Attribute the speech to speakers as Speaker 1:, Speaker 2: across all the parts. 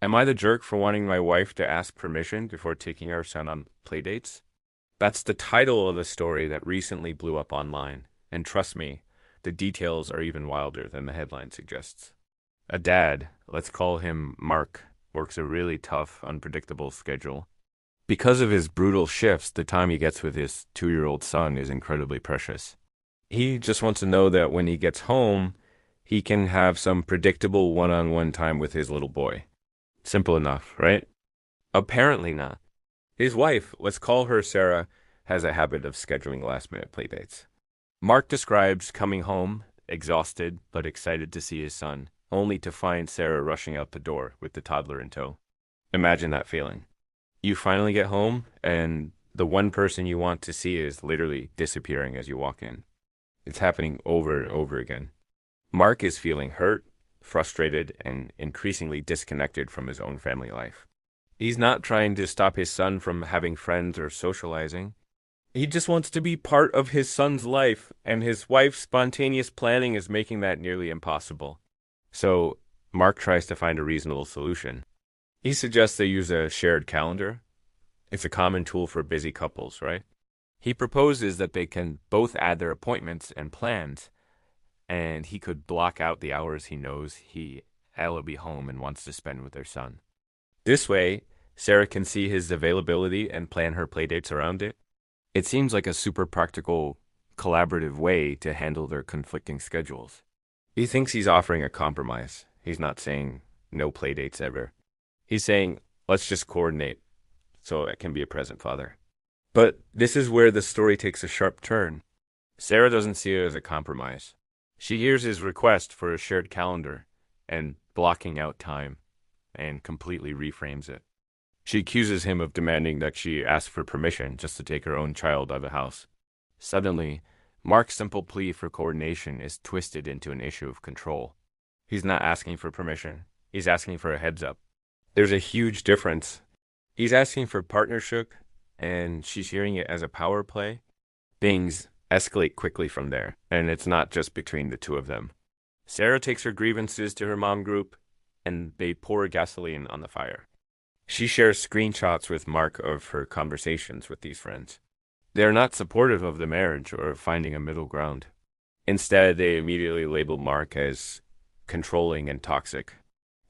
Speaker 1: Am I the jerk for wanting my wife to ask permission before taking our son on playdates? That's the title of the story that recently blew up online. And trust me, the details are even wilder than the headline suggests. A dad, let's call him Mark, works a really tough, unpredictable schedule. Because of his brutal shifts, the time he gets with his 2-year-old son is incredibly precious. He just wants to know that when he gets home, he can have some predictable one-on-one time with his little boy. Simple enough, right? Apparently not. His wife, let's call her Sarah, has a habit of scheduling last-minute playdates. Mark describes coming home, exhausted but excited to see his son, only to find Sarah rushing out the door with the toddler in tow. Imagine that feeling. You finally get home, and the one person you want to see is literally disappearing as you walk in. It's happening over and over again. Mark is feeling hurt, frustrated, and increasingly disconnected from his own family life. He's not trying to stop his son from having friends or socializing. He just wants to be part of his son's life, and his wife's spontaneous planning is making that nearly impossible. So, Mark tries to find a reasonable solution. He suggests they use a shared calendar. It's a common tool for busy couples, right? He proposes that they can both add their appointments and plans, and he could block out the hours he knows Ella will be home and wants to spend with their son. This way, Sarah can see his availability and plan her playdates around it. It seems like a super practical, collaborative way to handle their conflicting schedules. He thinks he's offering a compromise. He's not saying no playdates ever. He's saying, let's just coordinate so I can be a present father. But this is where the story takes a sharp turn. Sarah doesn't see it as a compromise. She hears his request for a shared calendar and blocking out time and completely reframes it. She accuses him of demanding that she ask for permission just to take her own child out of the house. Suddenly, Mark's simple plea for coordination is twisted into an issue of control. He's not asking for permission. He's asking for a heads up. There's a huge difference. He's asking for partnership, and she's hearing it as a power play. Things escalate quickly from there, and it's not just between the two of them. Sarah takes her grievances to her mom group, and they pour gasoline on the fire. She shares screenshots with Mark of her conversations with these friends. They're not supportive of the marriage or finding a middle ground. Instead, they immediately label Mark as controlling and toxic.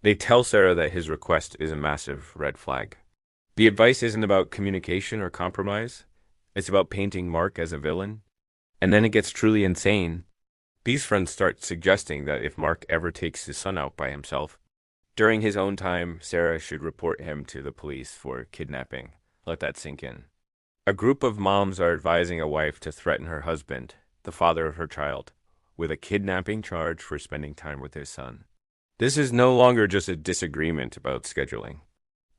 Speaker 1: They tell Sarah that his request is a massive red flag. The advice isn't about communication or compromise. It's about painting Mark as a villain. And then it gets truly insane. These friends start suggesting that if Mark ever takes his son out by himself, during his own time, Sarah should report him to the police for kidnapping. Let that sink in. A group of moms are advising a wife to threaten her husband, the father of her child, with a kidnapping charge for spending time with his son. This is no longer just a disagreement about scheduling.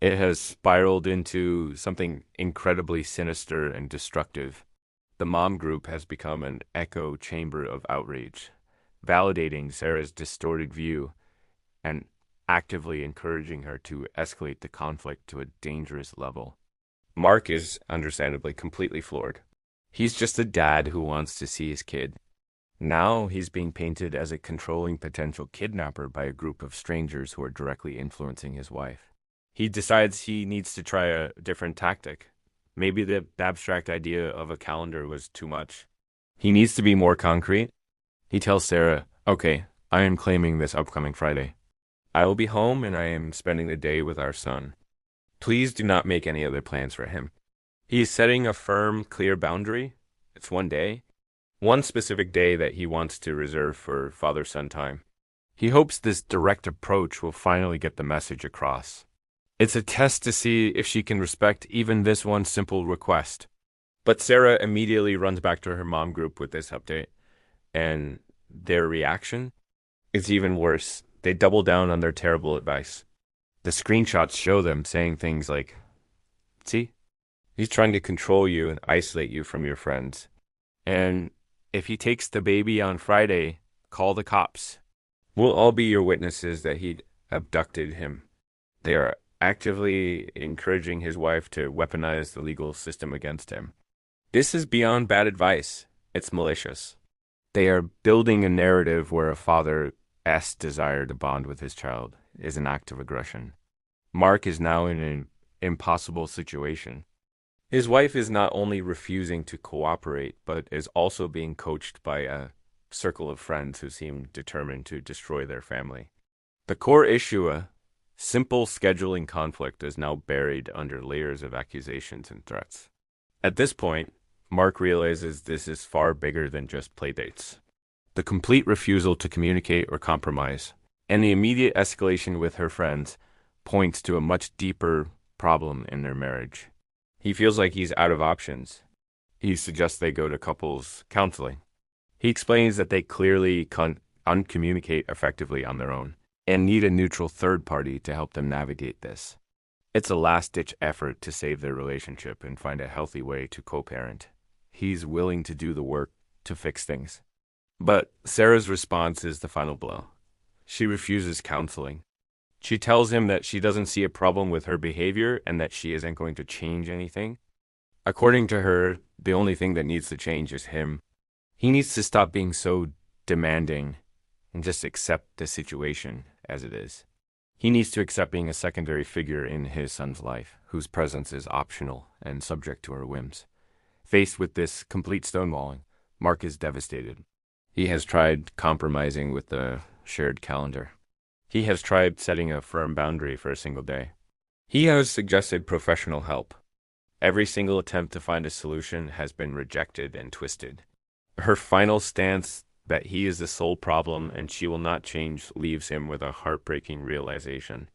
Speaker 1: It has spiraled into something incredibly sinister and destructive. The mom group has become an echo chamber of outrage, validating Sarah's distorted view and actively encouraging her to escalate the conflict to a dangerous level. Mark is understandably completely floored. He's just a dad who wants to see his kid. Now he's being painted as a controlling potential kidnapper by a group of strangers who are directly influencing his wife. He decides he needs to try a different tactic. Maybe the abstract idea of a calendar was too much. He needs to be more concrete. He tells Sarah, okay, I am claiming this upcoming Friday. I will be home and I am spending the day with our son. Please do not make any other plans for him. He is setting a firm, clear boundary. It's one day. One specific day that he wants to reserve for father-son time. He hopes this direct approach will finally get the message across. It's a test to see if she can respect even this one simple request. But Sarah immediately runs back to her mom group with this update, and their reaction is even worse. They double down on their terrible advice. The screenshots show them saying things like, see, he's trying to control you and isolate you from your friends. And if he takes the baby on Friday, call the cops. We'll all be your witnesses that he abducted him. They are actively encouraging his wife to weaponize the legal system against him. This is beyond bad advice. It's malicious. They are building a narrative where a father's desire to bond with his child is an act of aggression. Mark is now in an impossible situation. His wife is not only refusing to cooperate, but is also being coached by a circle of friends who seem determined to destroy their family. The core issue, a simple scheduling conflict, is now buried under layers of accusations and threats. At this point, Mark realizes this is far bigger than just playdates. The complete refusal to communicate or compromise, and the immediate escalation with her friends, points to a much deeper problem in their marriage. He feels like he's out of options. He suggests they go to couples counseling. He explains that they clearly uncommunicate effectively on their own and need a neutral third party to help them navigate this. It's a last-ditch effort to save their relationship and find a healthy way to co-parent. He's willing to do the work to fix things. But Sarah's response is the final blow. She refuses counseling. She tells him that she doesn't see a problem with her behavior and that she isn't going to change anything. According to her, the only thing that needs to change is him. He needs to stop being so demanding and just accept the situation as it is. He needs to accept being a secondary figure in his son's life, whose presence is optional and subject to her whims. Faced with this complete stonewalling, Mark is devastated. He has tried compromising with the shared calendar. He has tried setting a firm boundary for a single day. He has suggested professional help. Every single attempt to find a solution has been rejected and twisted. Her final stance that he is the sole problem and she will not change leaves him with a heartbreaking realization.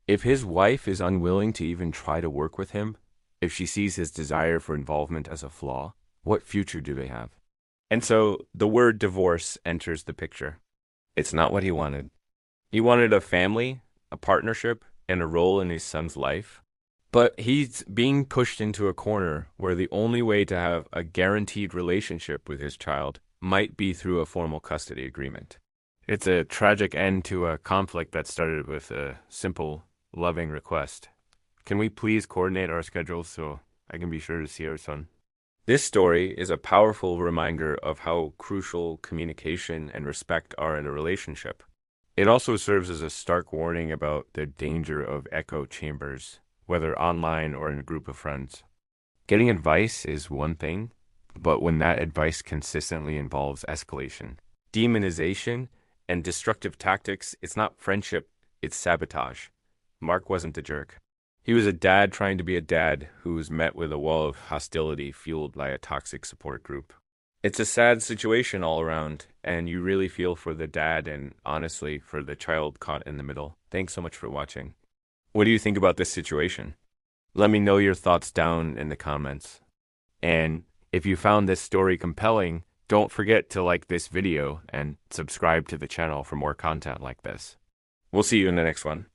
Speaker 1: If his wife is unwilling to even try to work with him, if she sees his desire for involvement as a flaw, what future do they have? And so the word divorce enters the picture. It's not what he wanted. He wanted a family, a partnership, and a role in his son's life. But he's being pushed into a corner where the only way to have a guaranteed relationship with his child might be through a formal custody agreement. It's a tragic end to a conflict that started with a simple, loving request. Can we please coordinate our schedules so I can be sure to see our son? This story is a powerful reminder of how crucial communication and respect are in a relationship. It also serves as a stark warning about the danger of echo chambers, whether online or in a group of friends. Getting advice is one thing, but when that advice consistently involves escalation, demonization, and destructive tactics, it's not friendship, it's sabotage. Mark wasn't the jerk. He was a dad trying to be a dad who was met with a wall of hostility fueled by a toxic support group. It's a sad situation all around, and you really feel for the dad and, honestly, for the child caught in the middle. Thanks so much for watching. What do you think about this situation? Let me know your thoughts down in the comments. And if you found this story compelling, don't forget to like this video and subscribe to the channel for more content like this. We'll see you in the next one.